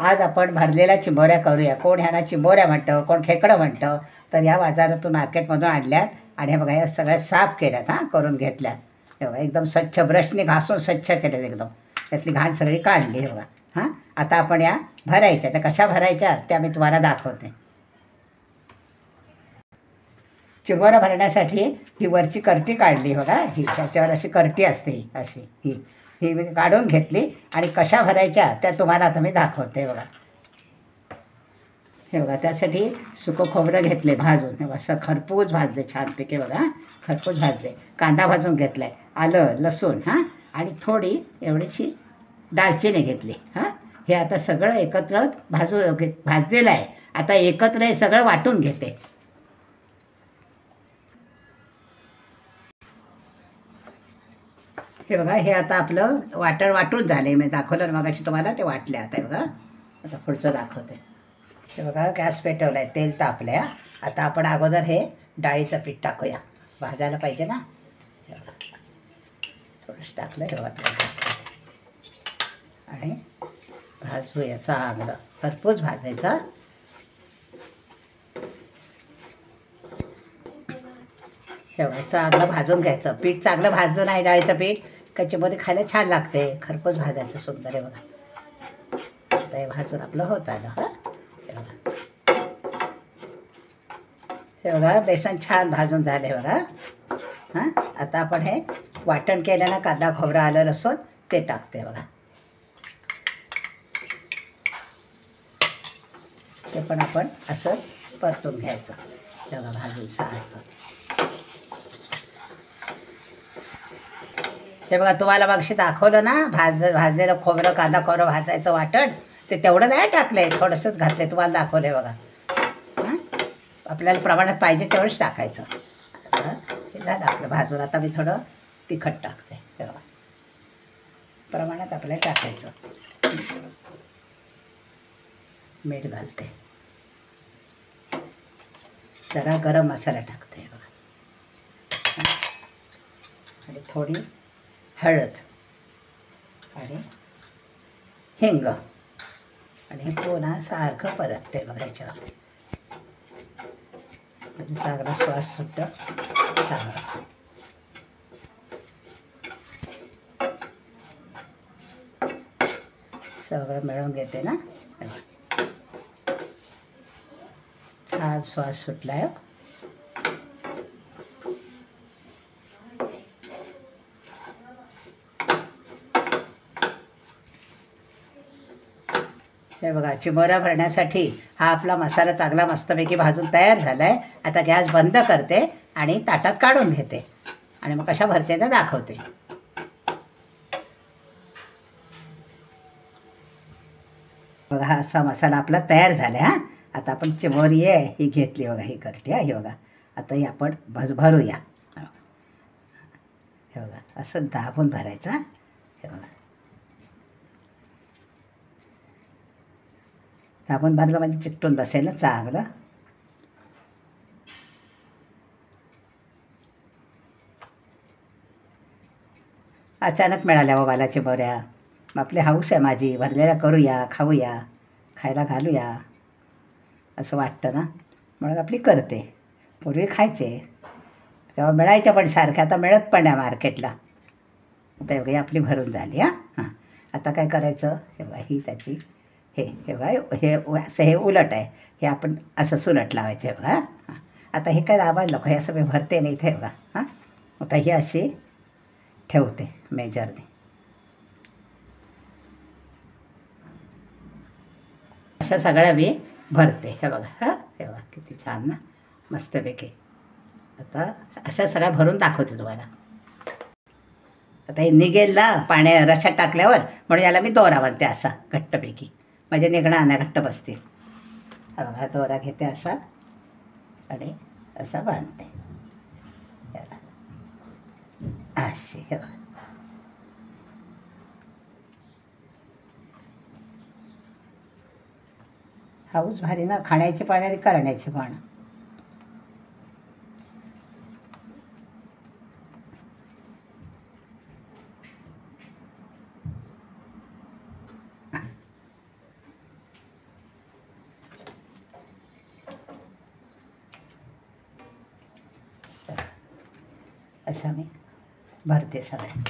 आज आपण भरलेल्या चिंबोऱ्या करूया. कोण ह्यांना चिंबोऱ्या म्हणतं, कोण खेकडं म्हणतं. तर या बाजारातून मार्केटमधून आणल्यात आणि हे बघा या सगळ्या साफ केल्यात करून घेतल्यात. हे बघा एकदम स्वच्छ ब्रशने घासून स्वच्छ केल्यात एकदम. त्यातली घाण सगळी काढली. हे बघा आता आपण या भरायच्या. त्या कशा भरायच्या त्या मी तुम्हाला दाखवते. चिंबोऱ्या भरण्यासाठी ही वरची करटी काढली बघा. ही त्याच्यावर अशी करटी असते अशी ही मी काढून घेतली आणि कशा भरायच्या त्या तुम्हाला आता मी दाखवते बघा. हे बघा त्यासाठी सुकं खोबरं घेतले भाजून. हे असं खरपूस भाजले छानपैकी बघा. खरपूस भाजले. कांदा भाजून घेतला आहे, आलं लसूण आणि थोडी एवढीशी दालचिनी घेतली. हे आता सगळं एकत्र भाजलेलं आहे. आता एकत्र हे सगळं वाटून घेते. हे बघा हे आता आपलं वाटून झाले. मी दाखवलं ना मगाशी तुम्हाला, ते वाटले. आता हे बघा आता पुढचं दाखवते. हे बघा गॅस पेटवला आहे, तेल तापलं आहे. आता आपण अगोदर हे डाळीचं पीठ टाकूया. भाजायला पाहिजे ना. हे बघा थोडंसं टाकलं. हे बघा आणि भाजूया चांगलं. भरपूर भाजायचा. हे बघा चांगलं भाजून घ्यायचं. पीठ चांगलं भाजलं नाही डाळीचं पीठ कच्चीमध्ये खायला छान लागते. खरपूस भाजायचं सुंदर. हे बघा आता हे भाजून आपलं होत आलं. हे बघा हे बघा बेसन छान भाजून झाले बघा. आता आपण हे वाटण केलं ना कांदा खोबरं आलं लसूण ते टाकते बघा. ते पण आपण असं परतून घ्यायचं. हे बघा भाजून सारखं. हे बघा तुम्हाला मागशी दाखवलं ना भाजलेलं खोबरं कांदा खोबरं भाजायचं वाटण ते तेवढं नाही टाकलं आहे, थोडंसंच घातलं आहे. तुम्हाला दाखवलं आहे बघा. आपल्याला प्रमाणात पाहिजे तेवढंच टाकायचं. हे झालं आपलं भाजून. आता मी थोडं तिखट टाकते. हे बघा प्रमाणात आपल्याला टाकायचं. मीठ घालते. जरा गरम मसाला टाकते बघा आणि थोडी हळद आणि हिंग आणि हे पुन्हा सारखं परतते बघा. ह्याच्यावर म्हणजे चांगला श्वास सुटतं चांगला. सगळं मिळून घेते ना. छान श्वास सुटला आहे. हे बघा चिंबोऱ्या भरण्यासाठी हा आपला मसाला चांगला मस्तपैकी भाजून तयार झाला आहे. आता गॅस बंद करते आणि ताटात काढून घेते आणि मग कशा भरते ते दाखवते. बघा हा असा मसाला आपला तयार झाला आहे. आता आपण चिंबोरी आहे ही घेतली बघा. ही करते हे बघा. आता ही आपण भरूया. हे बघा असं दाबून भरायचं. हे बघा दाबून भरलं म्हणजे चिकटून बसेल ना चांगलं. अचानक मिळाल्या हो मला चिंबोऱ्या. मग आपली हौस आहे माझी. भरलेल्या करूया, खाऊया, खायला घालूया असं वाटतं ना, म्हणून आपली करते. पूर्वी खायचे तेव्हा मिळायच्या पण सारख्या, आता मिळत पण नाही मार्केटला. आता एवढी आपली भरून झाली. आता काय करायचं. हे बघा ही त्याची हे बघा हे असं हे उलट आहे. हे आपण असं सुलट लावायचं. हे बघा आता हे काय दाबायला नको. हे असं मी भरते नाही इथे बघा. आता ही अशी ठेवते मेजरने. अशा सगळ्या मी भरते. हे बघा हे बघा किती छान ना मस्तपैकी. आता अशा सगळ्या भरून दाखवते तुम्हाला. आता हे निघेल ना रश्यात टाकल्यावर, म्हणून याला मी दोरा बांधते असा घट्टपैकी. म्हणजे निघणार नाही, घट्ट बसतील. हा बघा दोरा घेते असा आणि असा बांधते याला अशी. हे बघा हाऊस भारी ना खाण्याची पण आणि करण्याची पण. अशा मी भरते सगळ्या.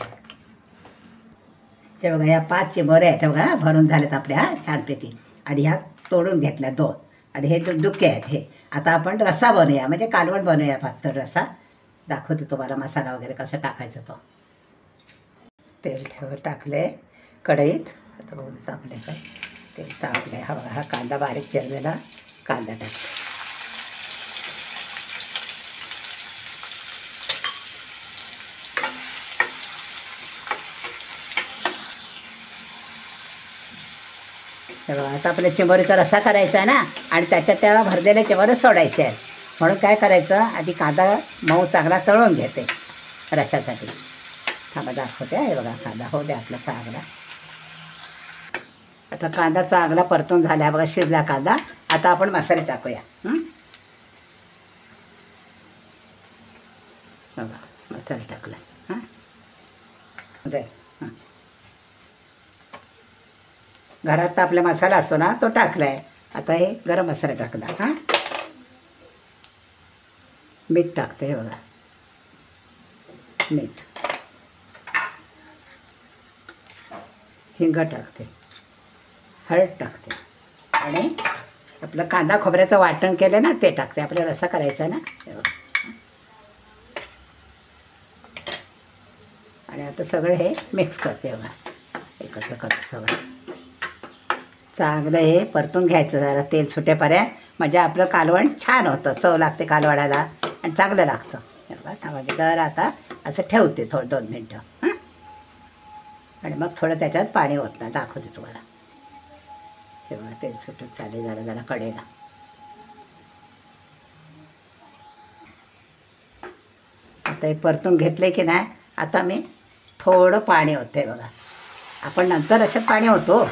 हे बघा ह्या 5 चिंबोऱ्या आहेत बघा भरून झालेत आपल्या छानपैकी. आणि ह्या तोडून घेतल्या 2. आणि हे दुके आहेत हे. आता आपण रस्सा बनवूया म्हणजे कालवण बनवूया पातळ रस्सा. दाखवते तुम्हाला मसाला वगैरे कसं टाकायचं तो. तेल टाकले कढईत. आता बघू तापले काय तेल तापले. हा बघा हा कांदा बारीक चिरलेला कांदा टाकते. हे बघा आता आपल्या चिंबोरीचा रस्सा करायचा आहे ना आणि त्याच्यात त्या भरलेल्या चिंबोऱ्या सोडायच्या आहेत. म्हणून काय करायचं आधी कांदा मऊ चांगला तळून घेते रश्शासाठी. थांबा दाखवते. हे बघा कांदा होऊ द्या आपला चांगला. आता कांदा चांगला परतून झाला बघा शिजला कांदा. आता आपण मसाले टाकूया. बघा मसाला टाकला. हां जाईल. घरात आपला मसाला असतो ना तो टाकला आहे. आता हे गरम मसाला टाकला. हां मीठ टाकते. हे बघा मीठ, हिंग टाकते, हळद टाकते आणि आपलं कांदा खोबऱ्याचं वाटण केलं ना ते टाकते. आपल्याला रस्सा करायचा ना. हे बघा. आणि आता सगळं हे मिक्स करते बघा. एकत्र करते सगळं चांगलं. हे परतून घ्यायचं जरा तेल सुटेपर्यंत म्हणजे आपलं कालवण छान होतं. चव लागते कालवणाला आणि चांगलं लागतं. हे बघा थांबायचं तर आता असं ठेवते 2 मिनटं. हां आणि मग थोडं त्याच्यात पाणी ओतणार दाखवते तुम्हाला. हे बघा तेल सुटत चालेल जरा जरा कडेला. आता हे परतून घेतले की नाही. आता मी थोडं पाणी ओतते बघा. आपण नंतर अशात पाणी होतो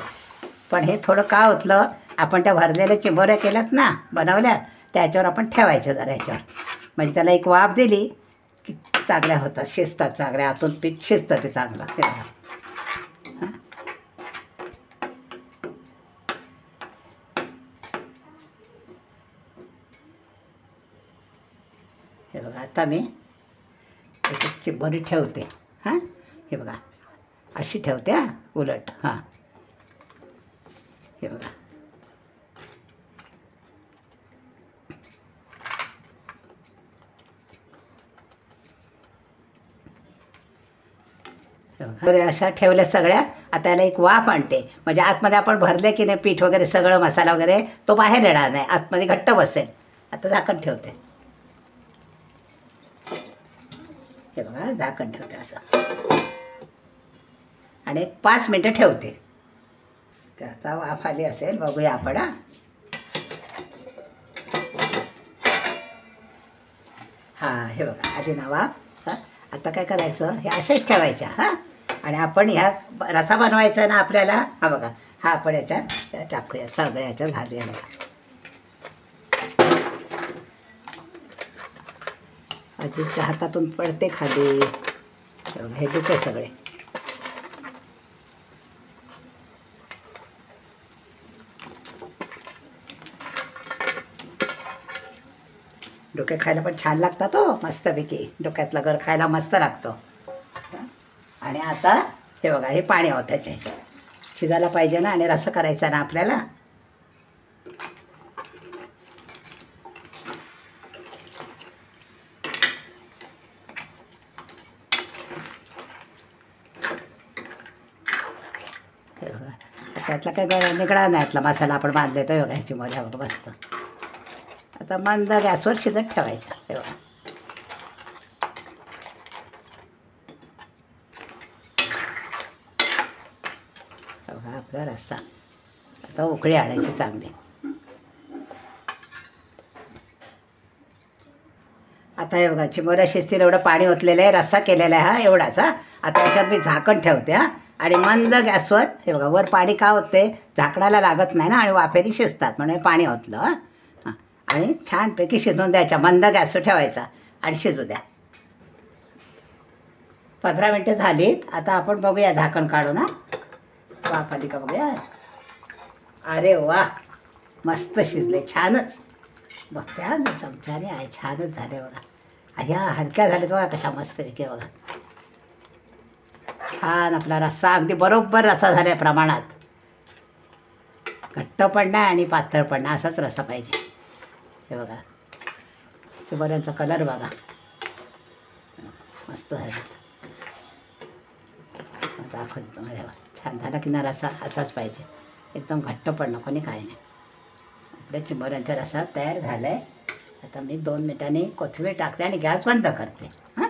पण हे थोडं का ओतलं आपण त्या भरलेल्या चिंबोऱ्या केल्यात ना बनवल्या त्याच्यावर आपण ठेवायचं जरा ह्याच्यावर. म्हणजे त्याला एक वाफ दिली की चांगल्या होतात शिजतात चांगल्या. आतून पीठ शिजतं ते चांगलं. ते बघा हां हे बघा आता मी एक चिंबोरी ठेवते. हां हे बघा अशी ठेवते. हां उलट. हां हे बघा अशा ठेवल्या सगळ्या. आता याला एक वाफ आणते म्हणजे आतमध्ये आपण भरले की नाही पीठ वगैरे सगळं मसाला वगैरे तो बाहेर येणार नाही. आतमध्ये घट्ट बसेल. आता झाकण ठेवते. हे बघा झाकण ठेवते असं आणि 5 मिनटं ठेवते. तर आता वाफ आली असेल बघूया आपण. हां हे बघा आधी ना वाफ. हां आता काय करायचं हे असेच ठेवायच्या. हां आणि आपण ह्या रस्सा बनवायचा ना आपल्याला. हा बघा हा आपण याच्यात टाकूया सगळ्या ह्याच्यात घालूया बघा. आजीच्या हातातून पडते खाली. हे डुके सगळे. डोके खायला पण छान लागतात हो मस्तपैकी. डोक्यातलं घर खायला मस्त लागतं. आणि आता हे बघा हे पाणी ओतायचं ह्याच्यात. शिजायला पाहिजे ना आणि रस्सा करायचा ना आपल्याला. हे बघा त्यातला काही निघणार नाही. यातला मसाला आपण बांधले तर बघा ह्याची मजा बघा मस्त. आता मंद गॅसवर शिजत ठेवायचा. हे बघा बघा आपला रस्सा. आता उकळी आणायची चांगली. आता हे बघा चिंबोऱ्या शिजतील एवढं पाणी ओतलेलं आहे. रस्सा केलेला आहे हा एवढाच. आता याच्यात मी झाकण ठेवते. हां आणि मंद गॅसवर. हे बघा वर पाणी का ओतते झाकणाला लागत नाही ना आणि वाफेने शिजतात म्हणून पाणी ओतलं. हां आणि छानपैकी शिजवून द्यायच्या. मंद गॅसवर ठेवायचा आणि शिजू द्या. 15 मिनटं झालीत. आता आपण बघूया झाकण काढून. हां वाफ आली का बघूया. अरे वा मस्त शिजले छानच. बघते हां मी चमच्याने आहे छानच झाले बघा. ह्या हलक्या झाल्यात बघा कशा मस्तपैकी बघा. छान आपला रस्सा अगदी बरोबर रस्सा झाल्या प्रमाणात. घट्ट पण नाही आणि पातळ पण नाही असाच रस्सा पाहिजे. हे बघा चिंबोऱ्यांचा कलर बघा मस्त झाला. दाखवतो तुम्हाला. छान झाला की ना रस्सा असाच पाहिजे. एकदम घट्ट पण नको आणि काय नाही. आपल्या चिंबोऱ्यांचा रस्सा तयार झाला आहे. आता मी 2 मिनिटांनी कोथिंबीर टाकते आणि गॅस बंद करते. हां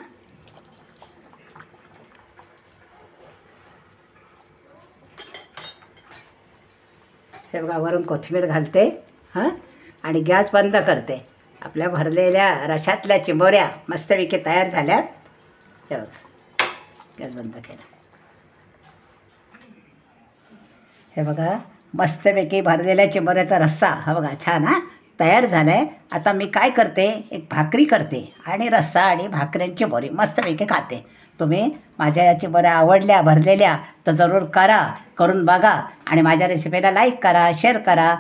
हे बघा वरून कोथिंबीर घालते. हां आणि गॅस बंद करते. आपल्या भरलेल्या रशातल्या चिंबोऱ्या मस्तपैकी तयार झाल्यात. हे बघा गॅस बंद केला. हे बघा मस्तपैकी भरलेल्या चिंबोऱ्याचा रस्सा हा बघा छान तयार झाला आहे. आता मी काय करते एक भाकरी करते आणि रस्सा आणि भाकऱ्यांची चिंबोरी मस्तपैकी खाते. तुम्ही माझ्या या चिंबोऱ्या आवडल्या भरलेल्या तर जरूर करून बघा आणि माझ्या रेसिपीला लाईक करा शेअर करा.